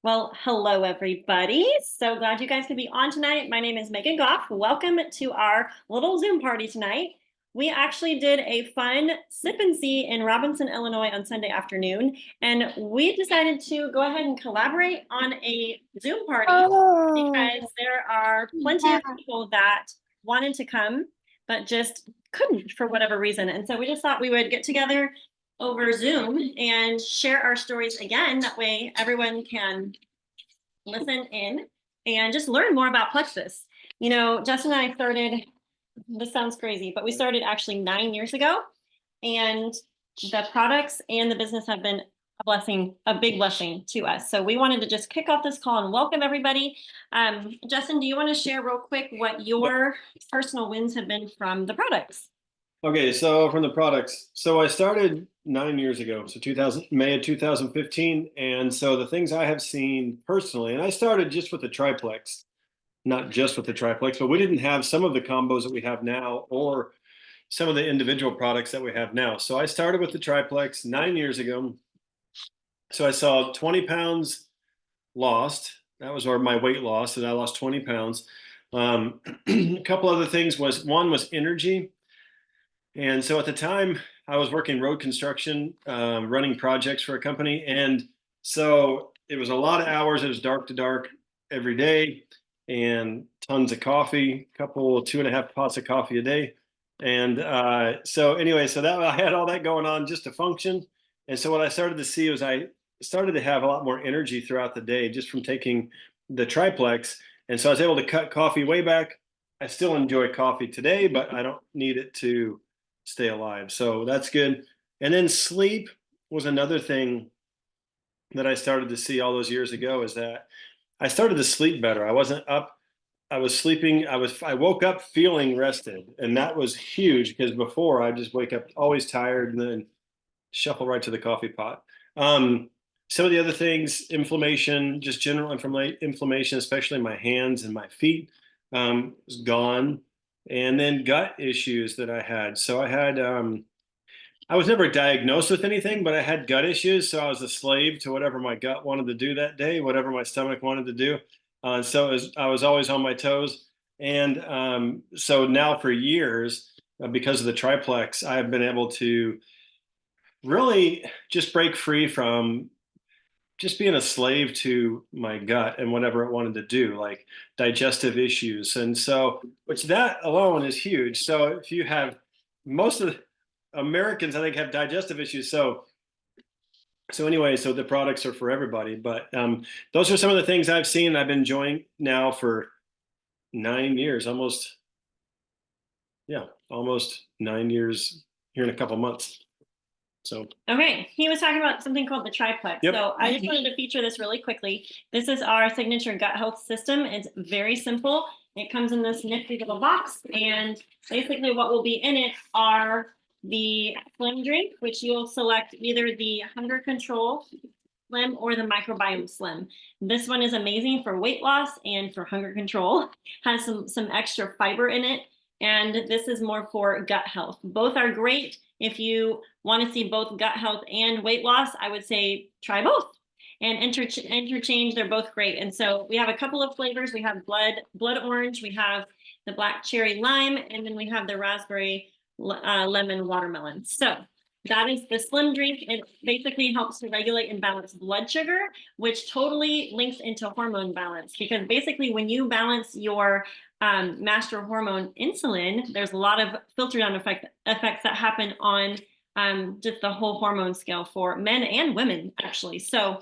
Well, hello, everybody. So glad you guys could be on tonight. My name is Megan Goff. Welcome to our little Zoom party tonight. We actually did a fun sip and see in Robinson, Illinois on Sunday afternoon, and we decided to go ahead and collaborate on a Zoom party Oh, because there are plenty yeah. of people that wanted to come, but just couldn't for whatever reason. And so we just thought we would get together over Zoom and share our stories again. That way everyone can listen in and just learn more about plexus. You know, Justin and I started, this sounds crazy, but we started actually 9 years ago. And the products and the business have been a blessing, a big blessing to us. So we wanted to just kick off this call and welcome everybody. Justin, do you want to share real quick what your personal wins have been from the products? Okay, so from the products, so I started 9 years ago, so 2000, May of 2015, and so the things I have seen personally, and I started just with the triplex, not just with the triplex, but we didn't have some of the combos that we have now, or some of the individual products that we have now. So I started with the triplex 9 years ago. So I saw 20 pounds lost. That was my weight loss, and I lost 20 pounds. A couple other things was one was energy. And so at the time, I was working road construction, running projects for a company. And so it was a lot of hours. It was dark to dark every day and tons of coffee, a couple, 2.5 pots of coffee a day. And so anyway, so that I had all that going on just to function. And so what I started to see was I started to have a lot more energy throughout the day just from taking the triplex. And so I was able to cut coffee way back. I still enjoy coffee today, but I don't need it to stay alive. So that's good. And then sleep was another thing that I started to see all those years ago is that I started to sleep better. I wasn't up, I was sleeping, I woke up feeling rested. And that was huge because before I just wake up always tired and then shuffle right to the coffee pot. Some of the other things, inflammation, just general inflammation, especially in my hands and my feet, was gone. And then gut issues that I had. So I was never diagnosed with anything, but I had gut issues. So I was a slave to whatever my gut wanted to do that day, whatever my stomach wanted to do. So I was always on my toes. And so now for years, because of the triplex, I've been able to really just break free from just being a slave to my gut and whatever it wanted to do, like digestive issues. And so, which that alone is huge. So if you have most of the Americans, I think, have digestive issues. So anyway, so the products are for everybody. But those are some of the things I've seen. I've been enjoying now for 9 years, almost, yeah, almost 9 years here in a couple months. So, Okay, he was talking about something called the triplex. yep. So I just wanted to feature this really quickly. This is our signature gut health system. It's very simple. It comes in this nifty little box, and basically what will be in it are the slim drink, which you'll select either the hunger control slim or the microbiome slim. This one is amazing for weight loss and for hunger control. Has some extra fiber in it, and this is more for gut health. Both are great. If you want to see both gut health and weight loss, I would say try both and interchange. They're both great. And so we have a couple of flavors. We have blood orange, we have the black cherry lime, and then we have the raspberry lemon watermelon. So that is the slim drink. It basically helps to regulate and balance blood sugar, which totally links into hormone balance, because basically when you balance your master hormone insulin, there's a lot of filter down effects that happen on just the whole hormone scale for men and women, actually. So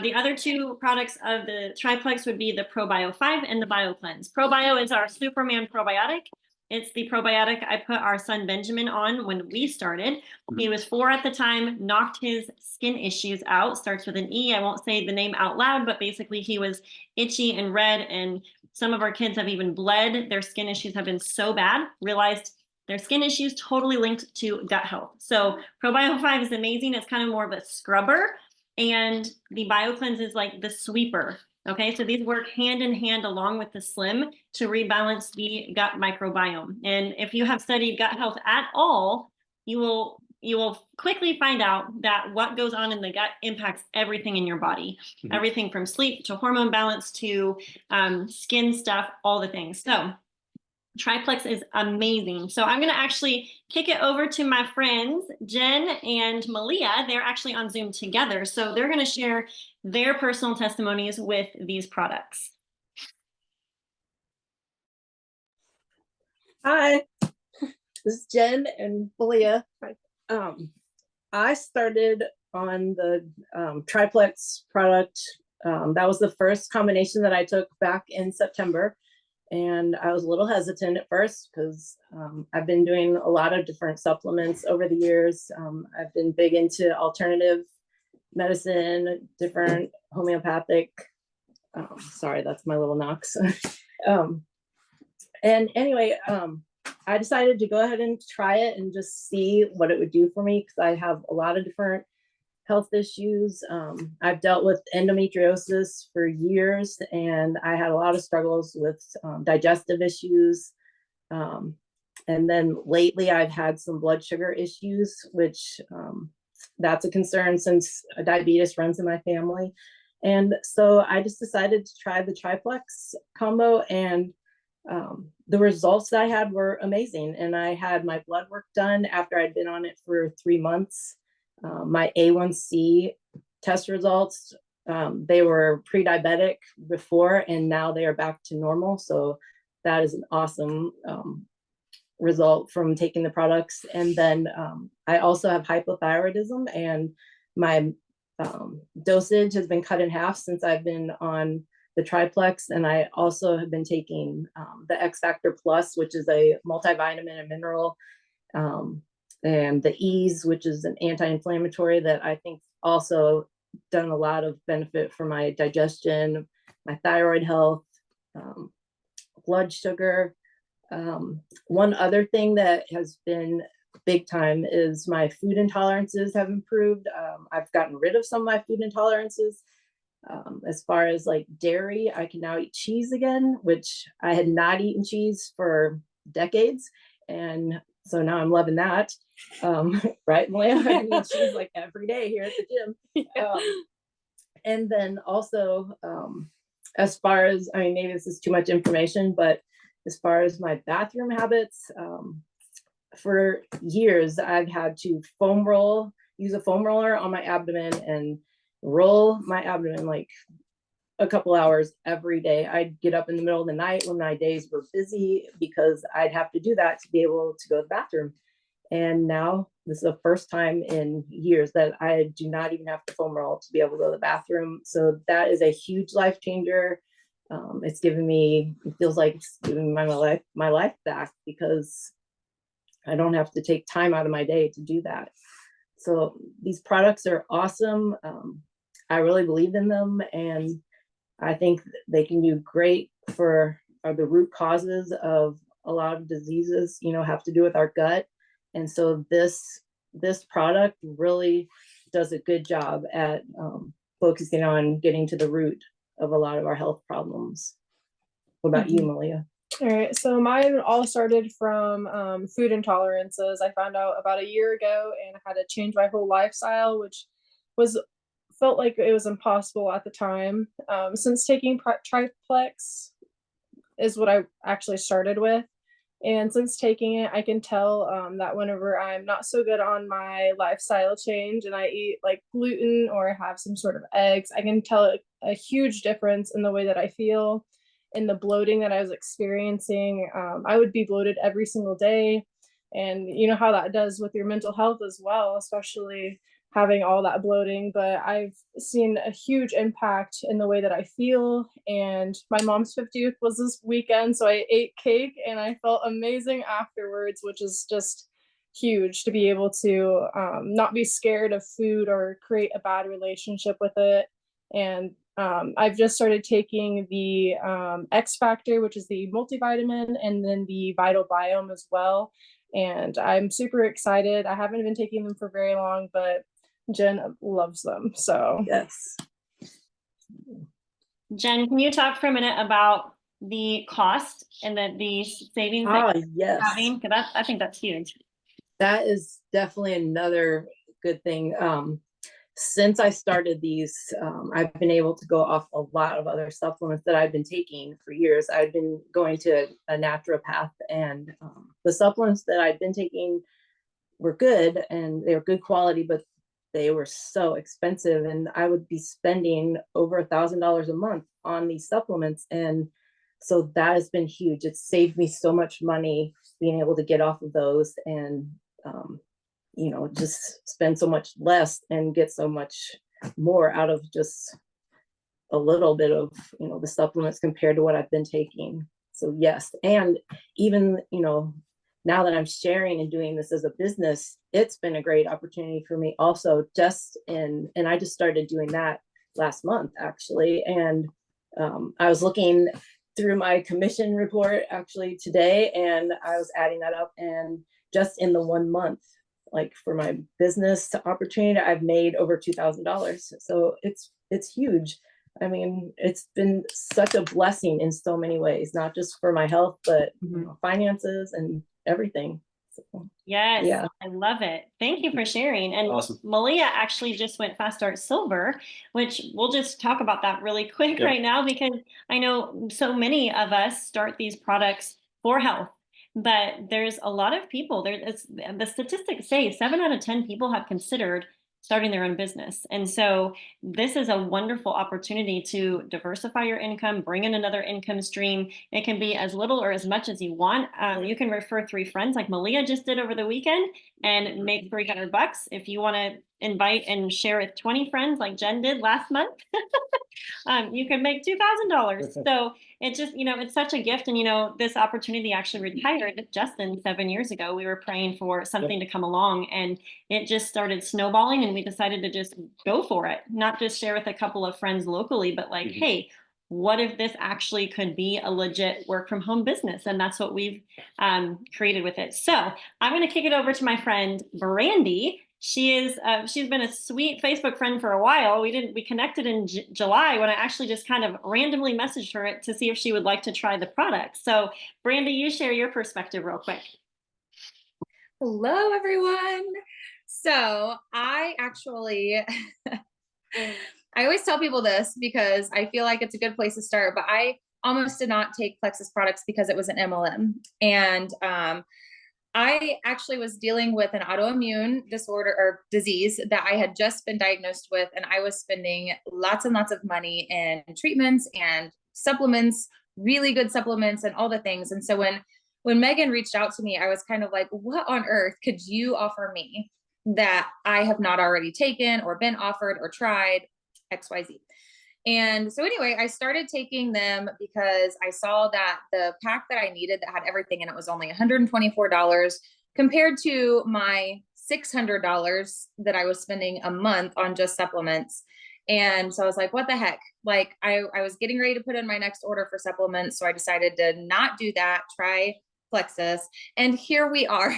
the other two products of the triplex would be the ProBio 5 and the BioCleanse. ProBio is our Superman probiotic. It's the probiotic I put our son Benjamin on when we started. He was 4 at the time, knocked his skin issues out, starts with an E. I won't say the name out loud, but basically he was itchy and red, and some of our kids have even bled. Their skin issues have been so bad, realized their skin issues totally linked to gut health. So ProBio 5 is amazing. It's kind of more of a scrubber, and the BioCleanse is like the sweeper. Okay, so these work hand in hand along with the slim to rebalance the gut microbiome. And if you have studied gut health at all, you will you will quickly find out that what goes on in the gut impacts everything in your body, everything from sleep to hormone balance to skin stuff, all the things. So Triplex is amazing. So I'm going to actually kick it over to my friends, Jen and Malia. They're actually on Zoom together. So they're going to share their personal testimonies with these products. Hi, this is Jen and Malia. I started on the Triplex product. That was the first combination that I took back in September. And I was a little hesitant at first because I've been doing a lot of different supplements over the years. I've been big into alternative medicine, different homeopathic. Sorry, that's my little Knox. And anyway, I decided to go ahead and try it and just see what it would do for me because I have a lot of different health issues. I've dealt with endometriosis for years, and I had a lot of struggles with digestive issues. And then lately I've had some blood sugar issues, which that's a concern since diabetes runs in my family. And so I just decided to try the Triplex combo, and the results that I had were amazing. And I had my blood work done after I'd been on it for 3 months. My A1C test results, they were pre-diabetic before, and now they are back to normal. So that is an awesome result from taking the products. And then I also have hypothyroidism, and my dosage has been cut in half since I've been on the Triplex. And I also have been taking the X Factor Plus, which is a multivitamin and mineral, and the Ease, which is an anti-inflammatory that I think also done a lot of benefit for my digestion, my thyroid health, blood sugar. One other thing that has been big time is my food intolerances have improved. I've gotten rid of some of my food intolerances. As far as like dairy, I can now eat cheese again, which I had not eaten cheese for decades. And so now I'm loving that. Right, Malia? I eat cheese like every day here at the gym. And then also, as far as, I mean, maybe this is too much information, but as far as my bathroom habits, for years, I've had to use a foam roller on my abdomen and roll my abdomen like a couple hours every day. I'd get up in the middle of the night when my days were busy because I'd have to do that to be able to go to the bathroom. And now this is the first time in years that I do not even have to foam roll to be able to go to the bathroom. So that is a huge life changer. It's given me, it feels like it's giving my life back because I don't have to take time out of my day to do that. So these products are awesome. I really believe in them, and I think they can do great for the root causes of a lot of diseases, have to do with our gut. And so this product really does a good job at focusing on getting to the root of a lot of our health problems. What about you, Malia? All right, so mine all started from food intolerances. I found out about a year ago, and I had to change my whole lifestyle, which felt like it was impossible at the time. Since taking Triplex is what I actually started with, and since taking it, I can tell that whenever I'm not so good on my lifestyle change and I eat like gluten or have some sort of eggs, I can tell a huge difference in the way that I feel, in the bloating that I was experiencing. I would be bloated every single day, and you know how that does with your mental health as well, especially having all that bloating. But I've seen a huge impact in the way that I feel. And my mom's 50th was this weekend, so I ate cake and I felt amazing afterwards, which is just huge to be able to not be scared of food or create a bad relationship with it. And I've just started taking the X Factor, which is the multivitamin, and then the Vital Biome as well. And I'm super excited. I haven't been taking them for very long, but Jen loves them. So Yes. Jen, can you talk for a minute about the cost and the savings that you're Yes. having? Because I think that's huge. That is definitely another good thing. Since I started these, I've been able to go off a lot of other supplements that I've been taking for years. I've been going to a naturopath, and the supplements that I've been taking were good and they were good quality, but they were so expensive. And I would be spending over $1,000 a month on these supplements. And so that has been huge. It's saved me so much money being able to get off of those and, just spend so much less and get so much more out of just a little bit of, the supplements compared to what I've been taking. So yes. And even, now that I'm sharing and doing this as a business, it's been a great opportunity for me also and I just started doing that last month actually. And I was looking through my commission report actually today, and I was adding that up, and just in the 1 month, like for my business opportunity, I've made over $2,000. So it's huge. I mean, it's been such a blessing in so many ways, not just for my health, but finances and everything. So, Yes, yeah. I love it. Thank you for sharing. And Awesome. Malia actually just went Fast Start Silver, which we'll just talk about that really quick Yep. right now, because I know so many of us start these products for health, but there's a lot of people the statistics say 7 out of 10 people have considered starting their own business. And so this is a wonderful opportunity to diversify your income, bring in another income stream. It can be as little or as much as you want. You can refer 3 friends like Malia just did over the weekend and make $300. If you want to invite and share with 20 friends like Jen did last month, you can make $2,000. So it just, it's such a gift. And, this opportunity actually retired Justin 7 years ago. We were praying for something to come along, and it just started snowballing, and we decided to just go for it, not just share with a couple of friends locally, but like, hey, what if this actually could be a legit work from home business? And that's what we've created with it. So I'm going to kick it over to my friend Brandy. She's been a sweet Facebook friend for a while. We connected in July, when I actually just kind of randomly messaged her to see if she would like to try the product. So Brandy, you share your perspective real quick. Hello, everyone. So I actually, I always tell people this because I feel like it's a good place to start, but I almost did not take Plexus products because it was an MLM. And I actually was dealing with an autoimmune disorder or disease that I had just been diagnosed with, and I was spending lots and lots of money in treatments and supplements, really good supplements and all the things. And so when Megan reached out to me, I was kind of like, what on earth could you offer me that I have not already taken or been offered or tried XYZ? And so anyway, I started taking them because I saw that the pack that I needed that had everything in it was only $124 compared to my $600 that I was spending a month on just supplements. And so I was like, what the heck? Like I was getting ready to put in my next order for supplements. So I decided to not do that, try Plexus. And here we are.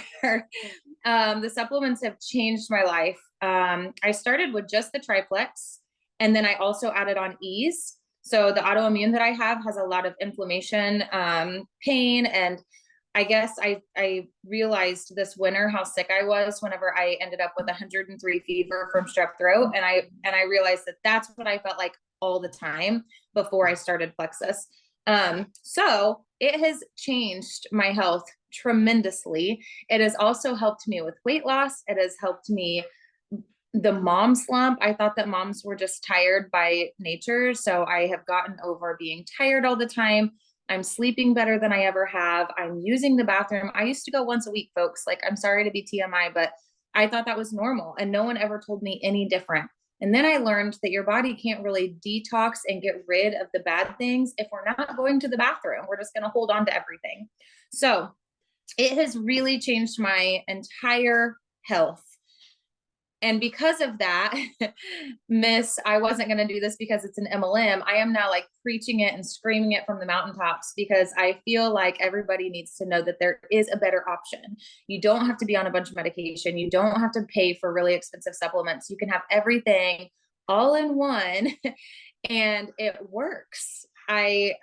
The supplements have changed my life. I started with just the Triplex. And then I also added on ease. So the autoimmune that I have has a lot of inflammation, pain. And I guess I realized this winter how sick I was whenever I ended up with 103 fever from strep throat. And I realized that that's what I felt like all the time before I started Plexus. So it has changed my health tremendously. It has also helped me with weight loss. It has helped me the mom slump. I thought that moms were just tired by nature. So I have gotten over being tired all the time. I'm sleeping better than I ever have. I'm using the bathroom. I used to go once a week, folks. Like, I'm sorry to be TMI, but I thought that was normal. And no one ever told me any different. And then I learned that your body can't really detox and get rid of the bad things if we're not going to the bathroom. We're just going to hold on to everything. So it has really changed my entire health. And because of that, I wasn't going to do this because it's an MLM. I am now like preaching it and screaming it from the mountaintops because I feel like everybody needs to know that there is a better option. You don't have to be on a bunch of medication. You don't have to pay for really expensive supplements. You can have everything all in one and it works. I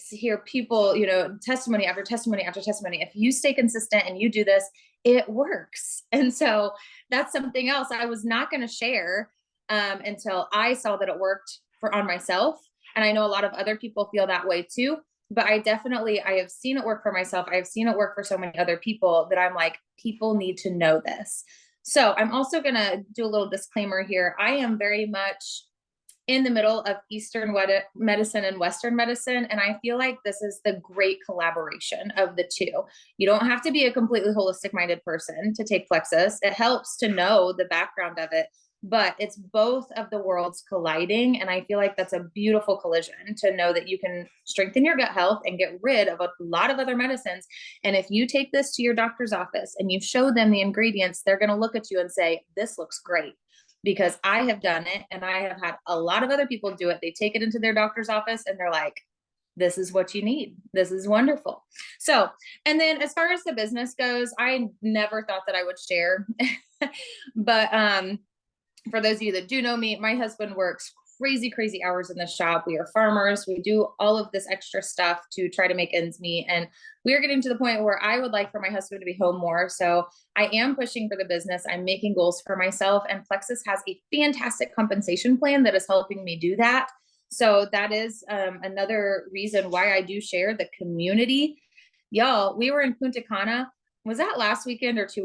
hear people, testimony after testimony after testimony. If you stay consistent and you do this, it works. And so that's something else I was not going to share until I saw that it worked on myself. And I know a lot of other people feel that way too. But I have seen it work for myself. I have seen it work for so many other people that I'm like, people need to know this. So I'm also going to do a little disclaimer here. I am very much in the middle of Eastern medicine and Western medicine. And I feel like this is the great collaboration of the two. You don't have to be a completely holistic minded person to take Plexus. It helps to know the background of it, but it's both of the worlds colliding. And I feel like that's a beautiful collision to know that you can strengthen your gut health and get rid of a lot of other medicines. And if you take this to your doctor's office and you show them the ingredients, they're going to look at you and say, this looks great. Because I have done it and I have had a lot of other people do it. They take it into their doctor's office and they're like, this is what you need. This is wonderful. So, and then as far as the business goes, I never thought that I would share, but for those of you that do know me, my husband works crazy hours in the shop. We are farmers. We do all of this extra stuff to try to make ends meet. And we are getting to the point where I would like for my husband to be home more. So I am pushing for the business. I'm making goals for myself, and Plexus has a fantastic compensation plan that is helping me do that. So that is another reason why I do share the community. Y'all, we were in Punta Cana. Was that last weekend or 2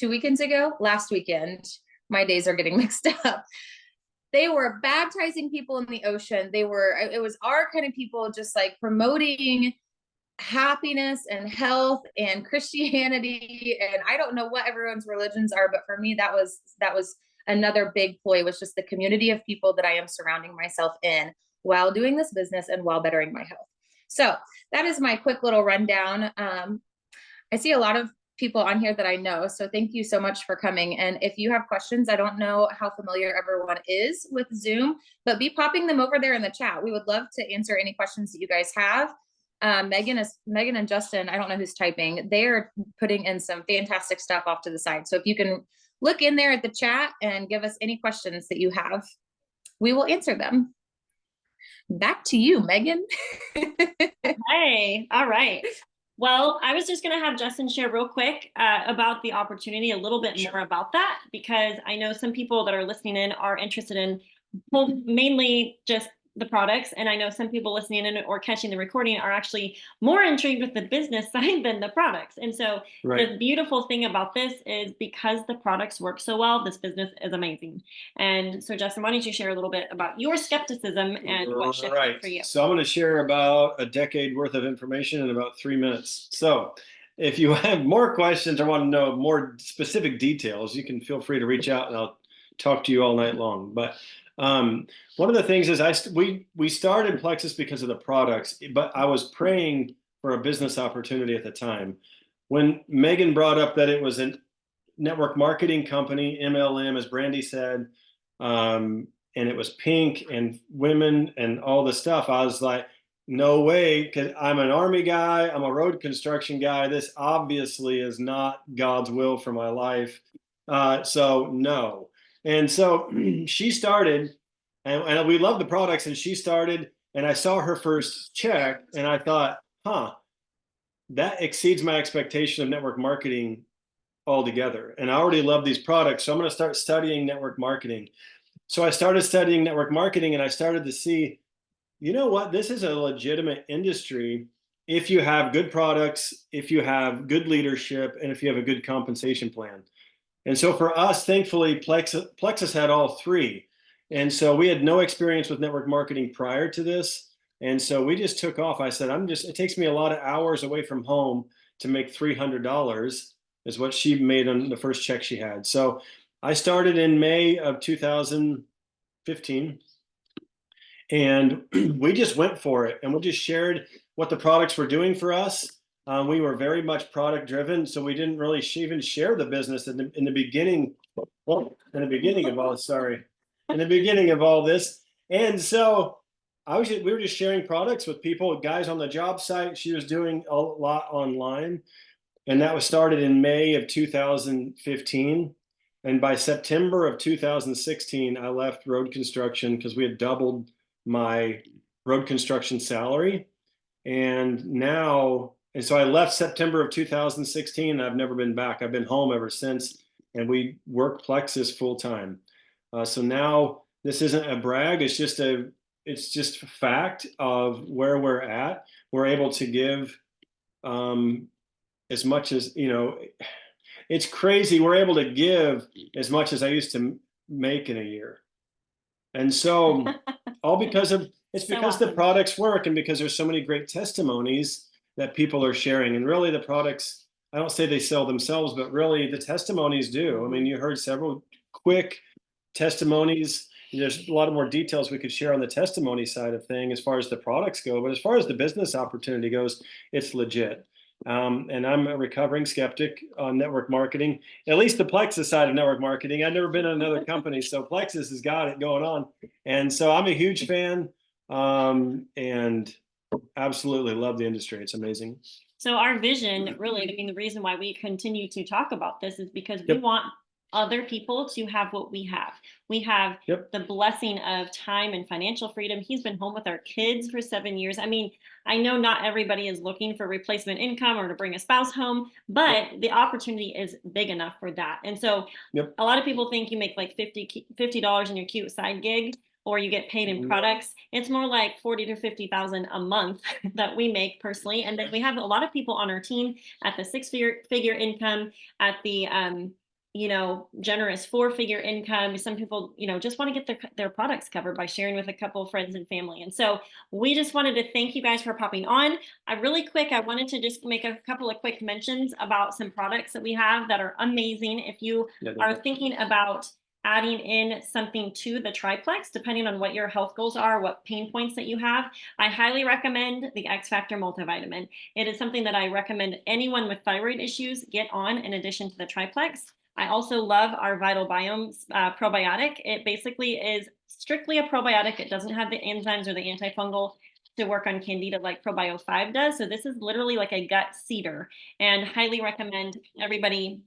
weekends ago? Last weekend. My days are getting mixed up. They were baptizing people in the ocean. It was our kind of people just like promoting happiness and health and Christianity. And I don't know what everyone's religions are, but for me, that was another big ploy, was just the community of people that I am surrounding myself in while doing this business and while bettering my health. So that is my quick little rundown. I see a lot of people on here that I know. So thank you so much for coming. And if you have questions, I don't know how familiar everyone is with Zoom, but be popping them over there in the chat. We would love to answer any questions that you guys have. Megan and Justin, I don't know who's typing. They are putting in some fantastic stuff off to the side. So if you can look in there at the chat and give us any questions that you have, we will answer them. Back to you, Megan. Hey, all right. Well, I was just going to have Justin share real quick about the opportunity, a little bit more about that, because I know some people that are listening in are interested in mainly just the products. And I know some people listening in or catching the recording are actually more intrigued with the business side than the products. And so the beautiful thing about this is because the products work so well, this business is amazing. And so Justin, why don't you share a little bit about your skepticism and what shifted for you? So I'm going to share about a decade worth of information in about 3 minutes. So if you have more questions or want to know more specific details, you can feel free to reach out and I'll talk to you all night long. But one of the things is we started Plexus because of the products, but I was praying for a business opportunity at the time. When Megan brought up that it was a network marketing company, MLM, as Brandy said, and it was pink and women and all the stuff, I was like, no way, because I'm an Army guy, I'm a road construction guy. This obviously is not God's will for my life. So no. And so she started, and we love the products, and she started, and I saw her first check, and I thought, that exceeds my expectation of network marketing altogether. And I already love these products, so I'm going to start studying network marketing. So I started studying network marketing, and I started to see, you know what, this is a legitimate industry if you have good products, if you have good leadership, and if you have a good compensation plan. And so for us, thankfully, Plexus had all three. And so we had no experience with network marketing prior to this. And so we just took off. I said, it takes me a lot of hours away from home to make $300 is what she made on the first check she had. So I started in May of 2015 and we just went for it. And we just shared what the products were doing for us. We were very much product driven, so we didn't really even share the business in the beginning. Well, in the beginning of all this, and so we were just sharing products with people, guys on the job site. She was doing a lot online, and that was started in May of 2015. And by September of 2016, I left road construction because we had doubled my road construction salary, and now and so I left September of 2016, and I've never been back. I've been home ever since, and we work Plexus full time. So now this isn't a brag. It's just a fact of where we're at. We're able to give as much as, it's crazy. We're able to give as much as I used to make in a year. And so all because of, it's So because the awesome. products work, and because there's so many great testimonies that people are sharing. And really the products, I don't say they sell themselves, but really the testimonies do. I mean, you heard several quick testimonies. There's a lot of more details we could share on the testimony side of thing as far as the products go, but as far as the business opportunity goes, it's legit. And I'm a recovering skeptic on network marketing, at least the Plexus side of network marketing. I've never been in another company, so Plexus has got it going on. And so I'm a huge fan, and absolutely love the industry. It's amazing. So our vision, really, I mean, the reason why we continue to talk about this is because we Yep. want other people to have what we have. We have Yep. the blessing of time and financial freedom. He's been home with our kids for 7 years. I mean, I know not everybody is looking for replacement income or to bring a spouse home, but the opportunity is big enough for that. And so Yep. a lot of people think you make like $50 in your cute side gig, or you get paid in Mhm. products. It's more like 40 to 50,000 a month that we make personally. And then we have a lot of people on our team at the six-figure income, at the generous 4-figure income. Some people, just want to get their products covered by sharing with a couple of friends and family. And so we just wanted to thank you guys for popping on. I wanted to just make a couple of quick mentions about some products that we have that are amazing. If you are thinking about adding in something to the Triplex, depending on what your health goals are, what pain points that you have, I highly recommend the X Factor multivitamin. It is something that I recommend anyone with thyroid issues get on in addition to the Triplex. I also love our Vital Biomes probiotic. It basically is strictly a probiotic. It doesn't have the enzymes or the antifungal to work on candida like Probio 5 does. So this is literally like a gut seeder, and highly recommend everybody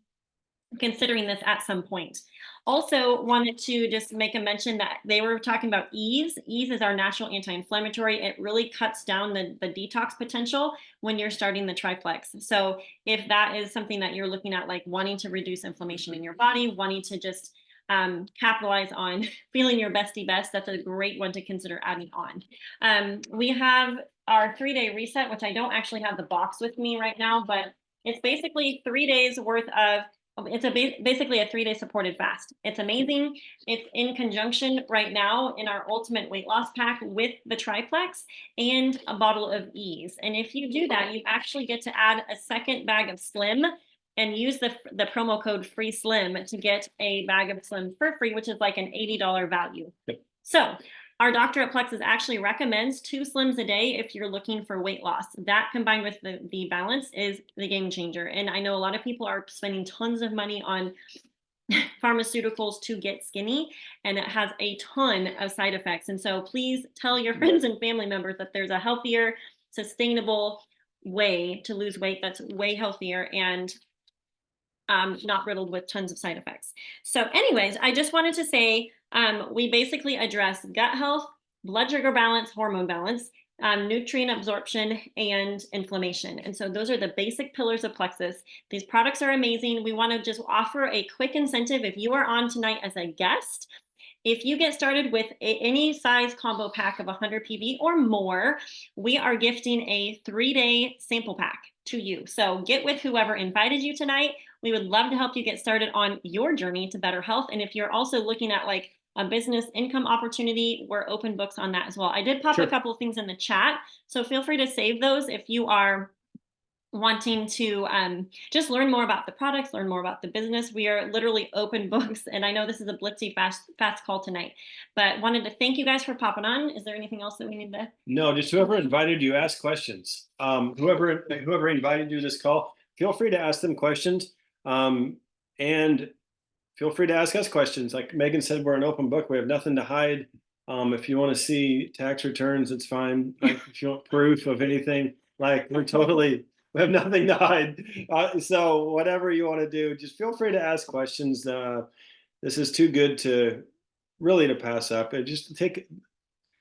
considering this at some point. Also wanted to just make a mention that they were talking about Ease. Ease is our natural anti-inflammatory. It really cuts down the detox potential when you're starting the Triplex. So if that is something that you're looking at, like wanting to reduce inflammation in your body, wanting to just capitalize on feeling your bestie best, that's a great one to consider adding on. We have our 3-day reset, which I don't actually have the box with me right now, but it's basically 3 days worth of, it's basically a 3-day supported fast. It's amazing. It's in conjunction right now in our ultimate weight loss pack with the Triplex and a bottle of Ease. And if you do that, you actually get to add a second bag of Slim and use the promo code FREESLIM to get a bag of Slim for free, which is like an $80 value. Yep. So our doctor at Plexus actually recommends 2 Slims a day if you're looking for weight loss. That combined with the balance is the game changer. And I know a lot of people are spending tons of money on pharmaceuticals to get skinny, and it has a ton of side effects. And so please tell your friends and family members that there's a healthier, sustainable way to lose weight that's way healthier and not riddled with tons of side effects. So anyways, I just wanted to say, we basically address gut health, blood sugar balance, hormone balance, nutrient absorption, and inflammation. And so those are the basic pillars of Plexus. These products are amazing. We want to just offer a quick incentive. If you are on tonight as a guest, if you get started with any size combo pack of 100 PV or more, we are gifting a 3-day sample pack to you. So get with whoever invited you tonight. We would love to help you get started on your journey to better health. And if you're also looking at like a business income opportunity, we're open books on that as well. I did pop a couple of things in the chat, so feel free to save those if you are wanting to just learn more about the products, learn more about the business. We are literally open books, and I know this is a blitzy fast call tonight, but wanted to thank you guys for popping on. Is there anything else that we need to? No, just whoever invited you, ask questions. Whoever invited you to this call, feel free to ask them questions, and feel free to ask us questions. Like Megan said, we're an open book. We have nothing to hide. If you want to see tax returns, it's fine. Like if you want proof of anything, like we have nothing to hide. So whatever you want to do, just feel free to ask questions. This is too good to pass up. And just take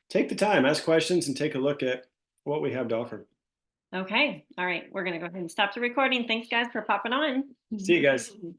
the time, ask questions, and take a look at what we have to offer. Okay, all right, we're gonna go ahead and stop the recording. Thanks, guys, for popping on. See you guys.